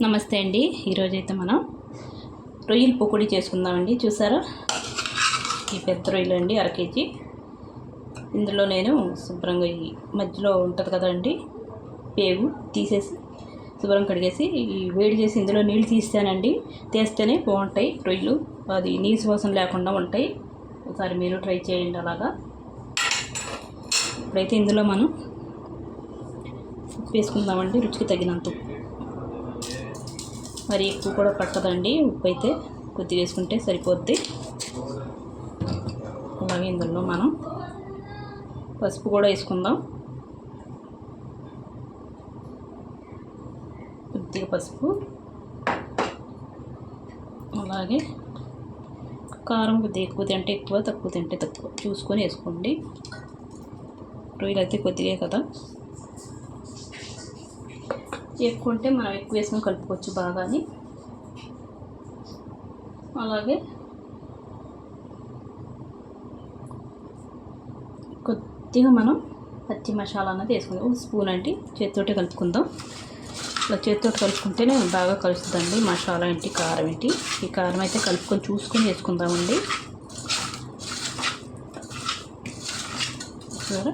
నమస్తే అండి. ఈరోజైతే మనం రొయ్యల పకోడీ చేసుకుందామండి. చూసారా, ఈ పెద్ద రొయ్యలు అండి, 1/2 కేజీ. ఇందులో నేను శుభ్రంగా ఈ మధ్యలో ఉంటుంది కదండి పేగు తీసేసి శుభ్రం కడిగేసి వేడి చేసి ఇందులో నీళ్ళు తీస్తానండి. తీస్తేనే బాగుంటాయి రొయ్యలు, అది నీసు వాసన లేకుండా ఉంటాయి. ఒకసారి మీరు ట్రై చేయండి అలాగా. ఇప్పుడైతే ఇందులో మనం ఉప్పు వేసుకుందామండి, రుచికి తగినంత ఉప్పు. మరి ఎక్కువ కూడా పట్టదండి, ఉప్పు అయితే కొద్దిగా వేసుకుంటే సరిపోద్ది. అలాగే ఇందులో మనం పసుపు కూడా వేసుకుందాం, కొద్దిగా పసుపు. అలాగే కారం కొద్దిగా ఎక్కువ తింటే ఎక్కువ, తక్కువ తింటే తక్కువ చూసుకొని వేసుకోండి. రొయ్యలు అయితే కొద్దిగా కదా, ఎక్కువ ఉంటే మనం ఎక్కువ వేసుకొని కలుపుకోవచ్చు బాగాని. అలాగే కొద్దిగా మనం పచ్చి మసాలా అన్నది వేసుకుందాం, 1 స్పూన్ అండి. చేతితోటి కలుపుకుందాం. ఇలా చేతితో కలుపుకుంటేనే బాగా కలుస్తుందండి మసాలా ఏంటి, కారం ఏంటి. ఈ కారం అయితే కలుపుకొని చూసుకొని వేసుకుందామండి. సరే,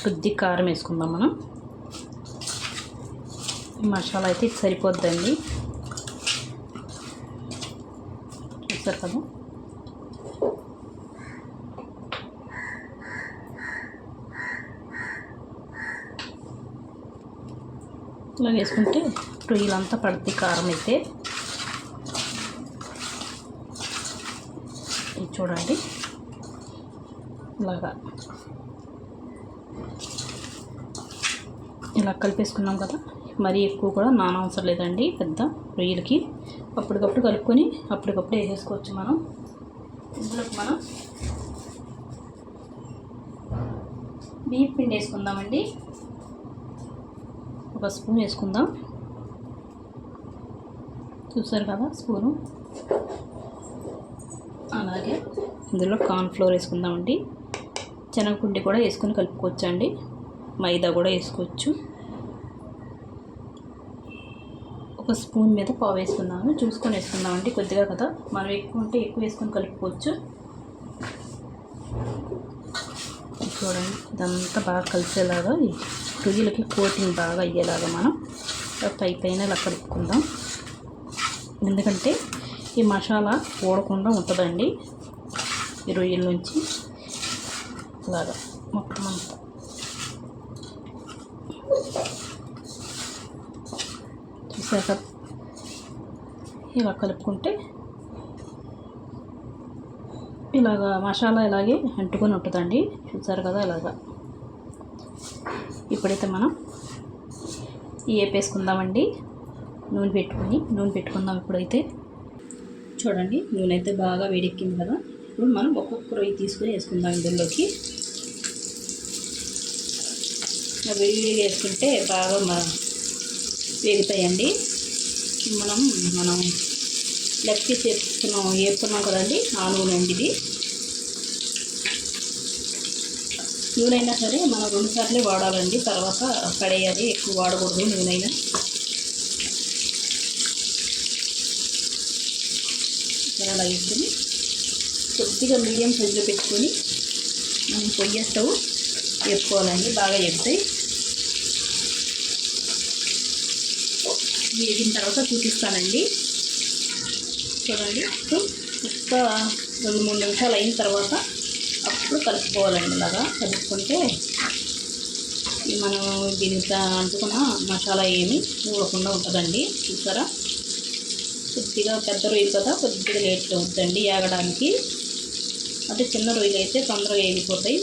కొద్ది కారం వేసుకుందాం మనం. మసాలా అయితే సరిపోద్దండి, చూస్తారు కదా. ఇలా వేసుకుంటే రొయ్యలంతా పడుతుంది కారం అయితే. ఇది చూడండి, ఇలాగా ఇలా కలిపేసుకున్నాం కదా. మరీ ఎక్కువ కూడా నానవసరం లేదండి పెద్ద రొయ్యలకి. అప్పటికప్పుడు కలుపుకొని అప్పటికప్పుడు వేసేసుకోవచ్చు మనం. ఇందులోకి మనం బియ్యం పిండి వేసుకుందామండి. 1 స్పూన్ వేసుకుందాం, చూసారు కదా స్పూను. అలాగే ఇందులో కార్న్ఫ్లోర్ వేసుకుందామండి. శనగపిండి కూడా వేసుకొని కలుపుకోవచ్చు అండి, మైదా కూడా వేసుకోవచ్చు. 1 స్పూన్ మీద పావు వేసుకున్నాను, చూసుకొని వేసుకుందామండి. కొద్దిగా కదా, మనం ఎక్కువ ఉంటే ఎక్కువ వేసుకొని కలుపుకోవచ్చు. చూడండి, ఇదంతా బాగా కలిసేలాగా ఈ రొయ్యలకి కోటింగ్ బాగా అయ్యేలాగా మనం పైన ఇలా కలుపుకుందాం. ఎందుకంటే ఈ మసాలా పోడకుండా ఉంటుందండి ఈ రొయ్యల నుంచి. ఇలాగా మొత్తం అంతా చూసాక ఇలా కలుపుకుంటే ఇలాగా మసాలా ఇలాగే అంటుకొని ఉంటుందండి, చూసారు కదా ఇలాగా. ఇప్పుడైతే మనం వేపేసుకుందామండి. నూనె పెట్టుకుందాం. ఇప్పుడైతే చూడండి, నూనె అయితే బాగా వేడెక్కింది కదా. ఇప్పుడు మనం ఒక్కొక్క రొయ్య తీసుకొని వేసుకుందాం ఇందులోకి. వేడిగా వేసుకుంటే బాగా వేగుతాయండి. మనం లెగ్ పీస్ వేసుకున్నాం కదండి, ఆ నూనె అండి ఇది. నూనె అయినా సరే మనం 2 సార్లే వాడాలండి, తర్వాత పడేయాలి, ఎక్కువ వాడకూడదు నూనె అయినా. అలా వేసుకొని కొద్దిగా మీడియం సైజులో పెట్టుకొని మనం పొయ్యి స్టవ్ వేసుకోవాలండి, బాగా ఎగుతాయి. వేగిన తర్వాత చూపిస్తానండి. చూడండి, ఒక్క 2-3 నిమిషాలు అయిన తర్వాత అప్పుడు కలుపుకోవాలండి. ఇలాగా కలుపుకుంటే మనం దీనికి అంటుకున్న మసాలా ఏమి ఊడకుండా ఉంటుందండి. చూసారా, కొద్దిగా పెద్ద రొయ్యలు కదా, కొద్దిగా లేట్గా అవుతుందండి ఏగడానికి. అంటే చిన్న రొయ్యలు అయితే తొందరగా ఏగిపోతాయి.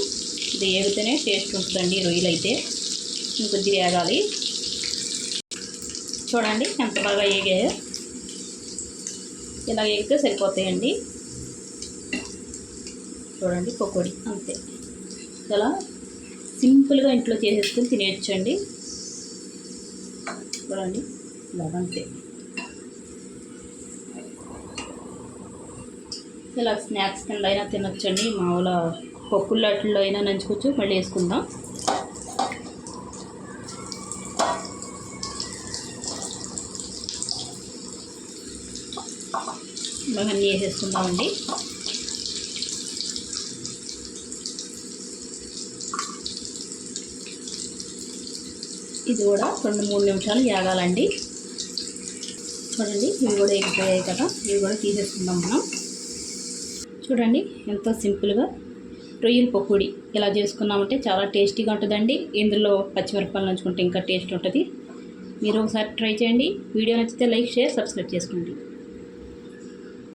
ఇది ఏగితేనే టేస్ట్ ఉంటుందండి రొయ్యలు అయితే. ఇంకొద్దిగా ఏగాలి. చూడండి ఎంత బాగా ఏగాయో. ఇలా ఏగితే సరిపోతాయండి. చూడండి, పకోడీ అంతే. ఇలా సింపుల్గా ఇంట్లో చేసేసుకొని తినేయచ్చండి. చూడండి, ఇలాగ అంతే. ఇలా స్నాక్స్ కింద అయినా తినొచ్చండి, మామూలు పప్పుల్లో అయినా నంచుకోవచ్చు. మళ్ళీ వేసుకుందాం. ఇవన్నీ వేసేసుకుందామండి. ఇది కూడా 2-3 నిమిషాలు వేగాలండి. చూడండి ఇవి కూడా ఎగిపోయాయి కదా, ఇవి కూడా తీసేసుకుందాం మనం. చూడండి ఎంతో సింపుల్గా రొయ్యల పకోడీ ఇలా చేసుకున్నామంటే చాలా టేస్టీగా ఉంటుందండి. ఇందులో పచ్చిమిరపకాయలు నంచుకుంటే ఇంకా టేస్ట్ ఉంటుంది. మీరు ఒకసారి ట్రై చేయండి. వీడియో నచ్చితే లైక్, షేర్, సబ్స్క్రైబ్ చేసుకోండి.